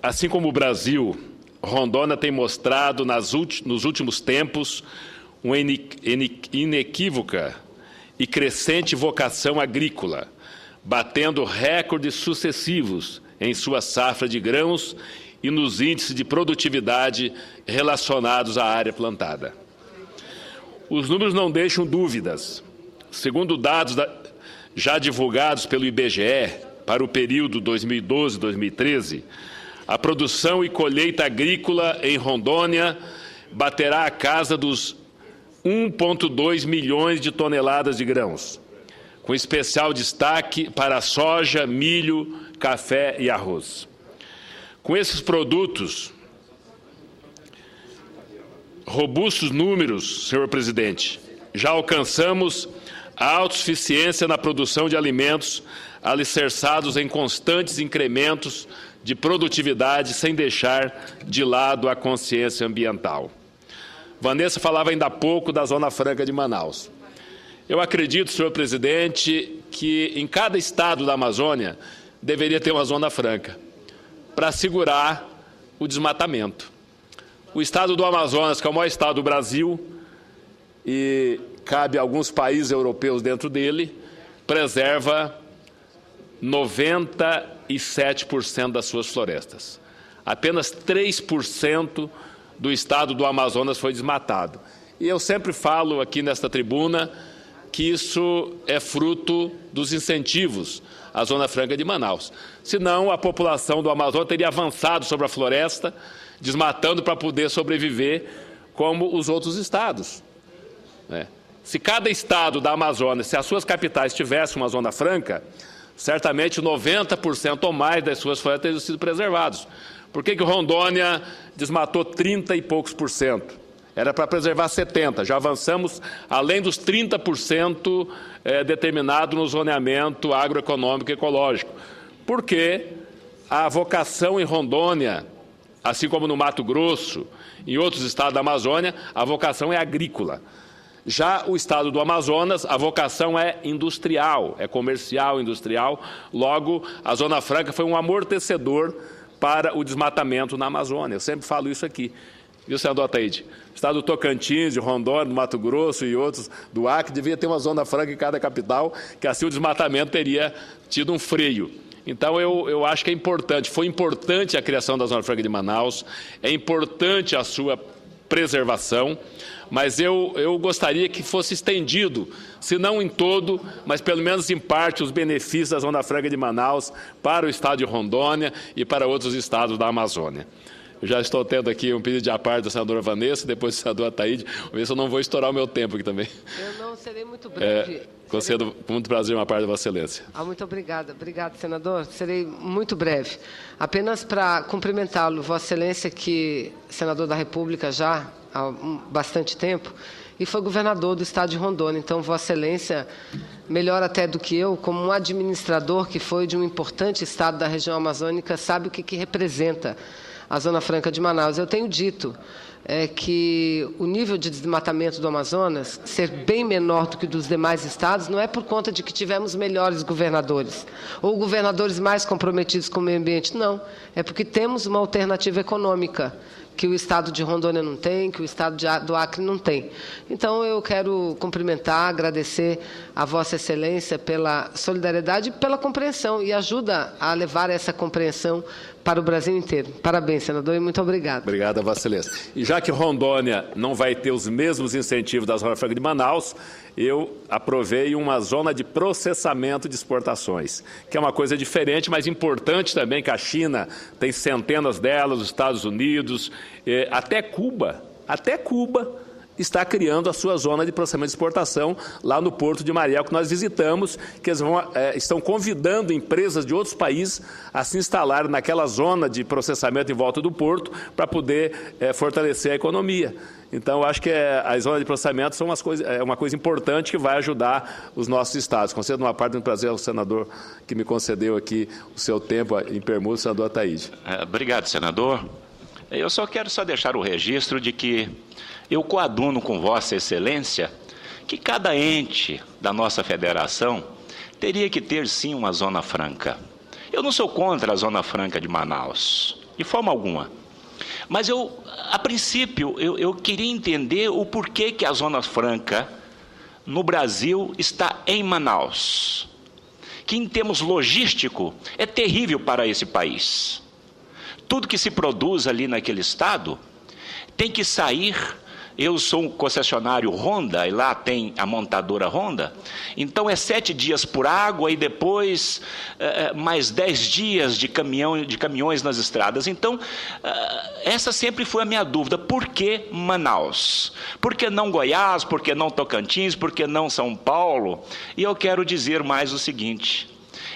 assim como o Brasil, Rondônia tem mostrado nos últimos tempos uma inequívoca e crescente vocação agrícola, batendo recordes sucessivos em sua safra de grãos e nos índices de produtividade relacionados à área plantada. Os números não deixam dúvidas. Segundo dados já divulgados pelo IBGE para o período 2012-2013, a produção e colheita agrícola em Rondônia baterá a casa dos 1,2 milhões de toneladas de grãos, com especial destaque para a soja, milho, café e arroz. Com esses produtos, robustos números, senhor presidente, já alcançamos a autossuficiência na produção de alimentos, alicerçados em constantes incrementos de produtividade, sem deixar de lado a consciência ambiental. Vanessa falava ainda há pouco da Zona Franca de Manaus. Eu acredito, senhor presidente, que em cada estado da Amazônia deveria ter uma Zona Franca para assegurar o desmatamento. O estado do Amazonas, que é o maior estado do Brasil, e cabe a alguns países europeus dentro dele, preserva 97% das suas florestas. Apenas 3% do estado do Amazonas foi desmatado. E eu sempre falo aqui nesta tribuna que isso é fruto dos incentivos à Zona Franca de Manaus. Senão, a população do Amazonas teria avançado sobre a floresta, desmatando para poder sobreviver como os outros estados. Se cada estado da Amazônia, se as suas capitais tivessem uma Zona Franca, certamente 90% ou mais das suas florestas teriam sido preservados. Por que Rondônia desmatou 30 e poucos por cento? Era para preservar 70%, já avançamos além dos 30% determinado no zoneamento agroeconômico e ecológico. Porque a vocação em Rondônia, assim como no Mato Grosso e em outros estados da Amazônia, a vocação é agrícola. Já o estado do Amazonas, a vocação é industrial, é comercial, industrial. Logo, a Zona Franca foi um amortecedor para o desmatamento na Amazônia. Eu sempre falo isso aqui. Viu, senador Ataíde? O estado do Tocantins, de Rondônia, do Mato Grosso e outros do Acre devia ter uma Zona Franca em cada capital, que assim o desmatamento teria tido um freio. Então, eu acho que é importante, foi importante a criação da Zona Franca de Manaus, é importante a sua preservação, mas eu gostaria que fosse estendido, se não em todo, mas pelo menos em parte, os benefícios da Zona Franca de Manaus para o estado de Rondônia e para outros estados da Amazônia. Eu já estou tendo aqui um pedido de à parte da senadora Vanessa, depois do senador Ataíde. Vamos ver se eu não vou estourar o meu tempo aqui também. Eu não serei muito breve. Concedo com muito prazer uma parte da Vossa Excelência. Muito obrigada. Obrigado, senador. Serei muito breve. Apenas para cumprimentá-lo, Vossa Excelência, que é senador da República já há bastante tempo, e foi governador do estado de Rondônia. Então, Vossa Excelência, melhor até do que eu, como um administrador que foi de um importante estado da região amazônica, sabe o que representa a Zona Franca de Manaus. Eu tenho dito que o nível de desmatamento do Amazonas ser bem menor do que dos demais estados não é por conta de que tivemos melhores governadores ou governadores mais comprometidos com o meio ambiente, não. É porque temos uma alternativa econômica que o estado de Rondônia não tem, que o estado do Acre não tem. Então, eu quero cumprimentar, agradecer a Vossa Excelência pela solidariedade e pela compreensão, e ajuda a levar essa compreensão para o Brasil inteiro. Parabéns, senador, e muito obrigado. Obrigado, Vossa Excelência. E já que Rondônia não vai ter os mesmos incentivos da Zona Franca de Manaus, eu aprovei uma zona de processamento de exportações, que é uma coisa diferente, mas importante também, que a China tem centenas delas, os Estados Unidos, até Cuba está criando a sua zona de processamento de exportação lá no Porto de Mariel, que nós visitamos, que eles estão convidando empresas de outros países a se instalarem naquela zona de processamento em volta do porto para poder fortalecer a economia. Então, eu acho que as zonas de processamento são uma coisa importante que vai ajudar os nossos estados. Concedo uma parte do prazer ao senador que me concedeu aqui o seu tempo em permuta, o senador Ataíde. Obrigado, senador. Eu quero deixar o registro de que eu coaduno com Vossa Excelência que cada ente da nossa federação teria que ter, sim, uma Zona Franca. Eu não sou contra a Zona Franca de Manaus. de forma alguma. Mas a princípio, eu queria entender o porquê que a Zona Franca no Brasil está em Manaus, que em termos logísticos é terrível para esse país. Tudo que se produz ali naquele estado tem que sair. Eu sou um concessionário Honda, e lá tem a montadora Honda, então é 7 dias por água e depois mais 10 dias de caminhões nas estradas. Então, essa sempre foi a minha dúvida. Por que Manaus? Por que não Goiás? Por que não Tocantins? Por que não São Paulo? E eu quero dizer mais o seguinte: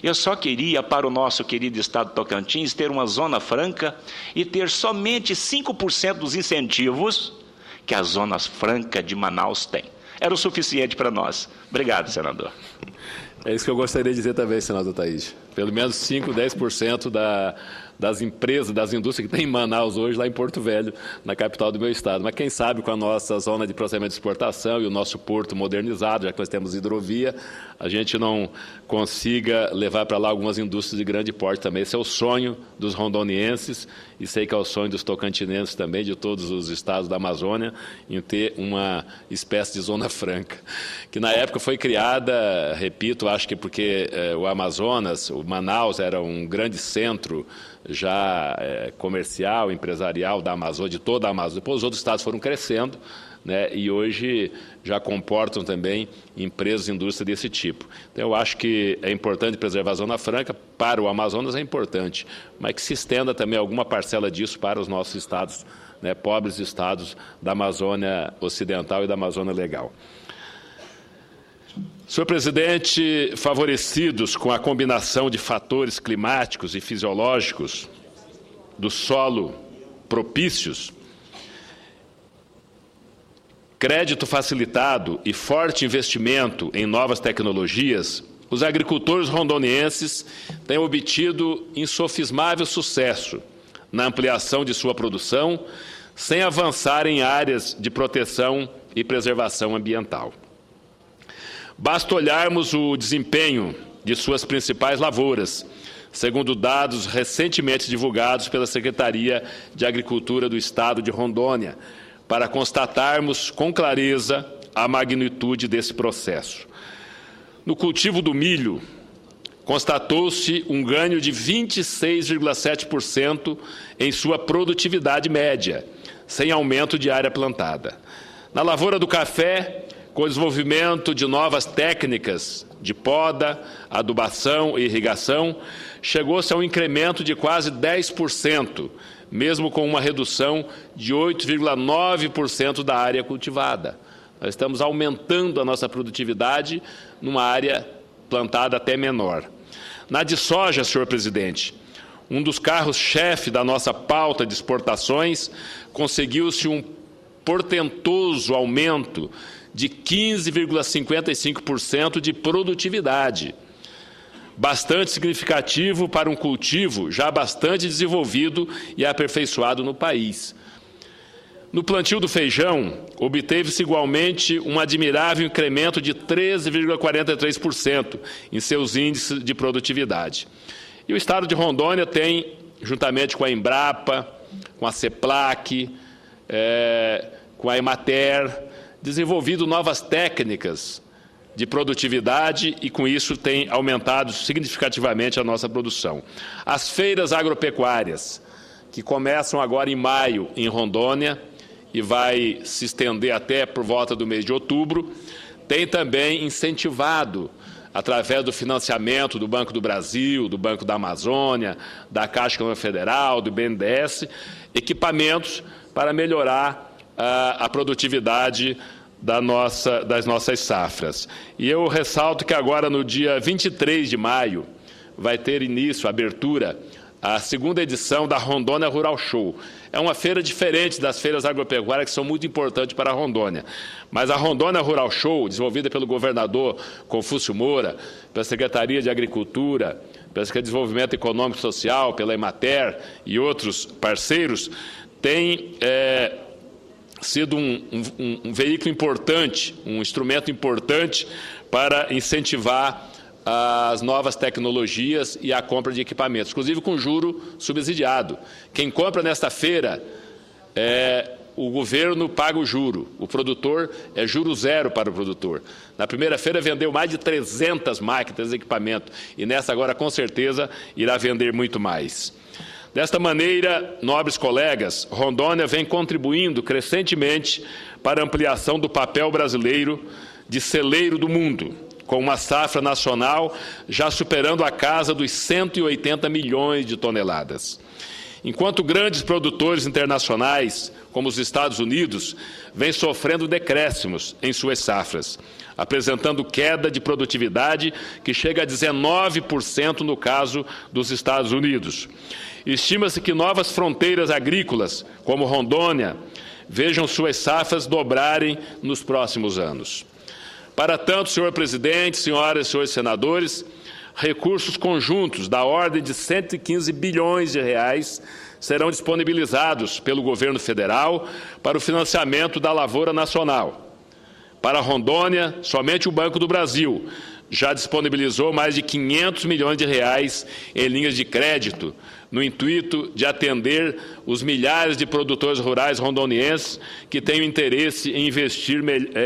eu só queria, para o nosso querido estado de Tocantins, ter uma Zona Franca e ter somente 5% dos incentivos que a Zona Franca de Manaus tem. Era o suficiente para nós. Obrigado, senador. É isso que eu gostaria de dizer também, senador Thaís. Pelo menos 5, 10% das empresas, das indústrias que tem em Manaus hoje, lá em Porto Velho, na capital do meu estado. Mas quem sabe com a nossa zona de processamento de exportação e o nosso porto modernizado, já que nós temos hidrovia, a gente não consiga levar para lá algumas indústrias de grande porte também. Esse é o sonho dos rondonienses e sei que é o sonho dos tocantinenses também, de todos os estados da Amazônia, em ter uma espécie de zona franca, que na época foi criada, repito, acho que porque o Amazonas, o Manaus era um grande centro já comercial, empresarial da Amazônia, de toda a Amazônia. Depois os outros estados foram crescendo, né, e hoje já comportam também empresas e indústria desse tipo. Então, eu acho que é importante preservar a Zona Franca, para o Amazonas é importante, mas que se estenda também alguma parcela disso para os nossos estados, né, pobres estados da Amazônia Ocidental e da Amazônia Legal. Senhor presidente, favorecidos com a combinação de fatores climáticos e fisiológicos do solo propícios, crédito facilitado e forte investimento em novas tecnologias, os agricultores rondonienses têm obtido insofismável sucesso na ampliação de sua produção, sem avançar em áreas de proteção e preservação ambiental. Basta olharmos o desempenho de suas principais lavouras, segundo dados recentemente divulgados pela Secretaria de Agricultura do Estado de Rondônia, para constatarmos com clareza a magnitude desse processo. No cultivo do milho, constatou-se um ganho de 26,7% em sua produtividade média, sem aumento de área plantada. Na lavoura do café, com o desenvolvimento de novas técnicas de poda, adubação e irrigação, chegou-se a um incremento de quase 10%, mesmo com uma redução de 8,9% da área cultivada. Nós estamos aumentando a nossa produtividade numa área plantada até menor. Na de soja, senhor presidente, um dos carros-chefe da nossa pauta de exportações, conseguiu-se um portentoso aumento de 15,55% de produtividade, bastante significativo para um cultivo já bastante desenvolvido e aperfeiçoado no país. No plantio do feijão, obteve-se igualmente um admirável incremento de 13,43% em seus índices de produtividade. E o Estado de Rondônia tem, juntamente com a Embrapa, com a CEPLAC, com a Emater, desenvolvido novas técnicas de produtividade e, com isso, tem aumentado significativamente a nossa produção. As feiras agropecuárias, que começam agora em maio em Rondônia e vai se estender até por volta do mês de outubro, tem também incentivado, através do financiamento do Banco do Brasil, do Banco da Amazônia, da Caixa Econômica Federal, do BNDES, equipamentos para melhorar a produtividade das nossas safras. E eu ressalto que agora, no dia 23 de maio, vai ter início, abertura, a segunda edição da Rondônia Rural Show. É uma feira diferente das feiras agropecuárias, que são muito importantes para a Rondônia. Mas a Rondônia Rural Show, desenvolvida pelo governador Confúcio Moura, pela Secretaria de Agricultura, pela Secretaria de Desenvolvimento Econômico e Social, pela Emater e outros parceiros, tem sido um veículo importante, um instrumento importante para incentivar as novas tecnologias e a compra de equipamentos, inclusive com juro subsidiado. Quem compra nesta feira, o governo paga o juro, o produtor é juro zero para o produtor. Na primeira feira vendeu mais de 300 máquinas e equipamentos, e nesta agora, com certeza, irá vender muito mais. Desta maneira, nobres colegas, Rondônia vem contribuindo crescentemente para a ampliação do papel brasileiro de celeiro do mundo, com uma safra nacional já superando a casa dos 180 milhões de toneladas. Enquanto grandes produtores internacionais, como os Estados Unidos, vêm sofrendo decréscimos em suas safras, apresentando queda de produtividade que chega a 19% no caso dos Estados Unidos. Estima-se que novas fronteiras agrícolas, como Rondônia, vejam suas safras dobrarem nos próximos anos. Para tanto, senhor presidente, senhoras e senhores senadores, recursos conjuntos da ordem de 115 bilhões de reais serão disponibilizados pelo governo federal para o financiamento da lavoura nacional. Para Rondônia, somente o Banco do Brasil já disponibilizou mais de 500 milhões de reais em linhas de crédito, no intuito de atender os milhares de produtores rurais rondonienses que têm interesse em investir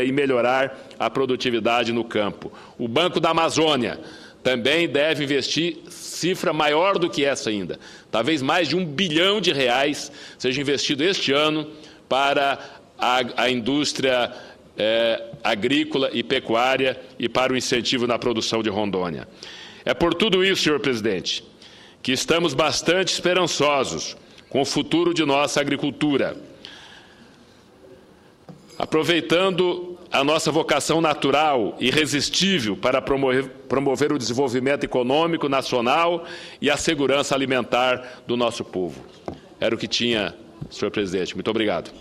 e melhorar a produtividade no campo. O Banco da Amazônia também deve investir cifra maior do que essa ainda. Talvez mais de R$1 bilhão seja investido este ano para a indústria agrícola e pecuária e para o incentivo na produção de Rondônia. É por tudo isso, senhor presidente, que estamos bastante esperançosos com o futuro de nossa agricultura. Aproveitando a nossa vocação natural e irresistível para promover o desenvolvimento econômico nacional e a segurança alimentar do nosso povo. Era o que tinha, senhor presidente. Muito obrigado.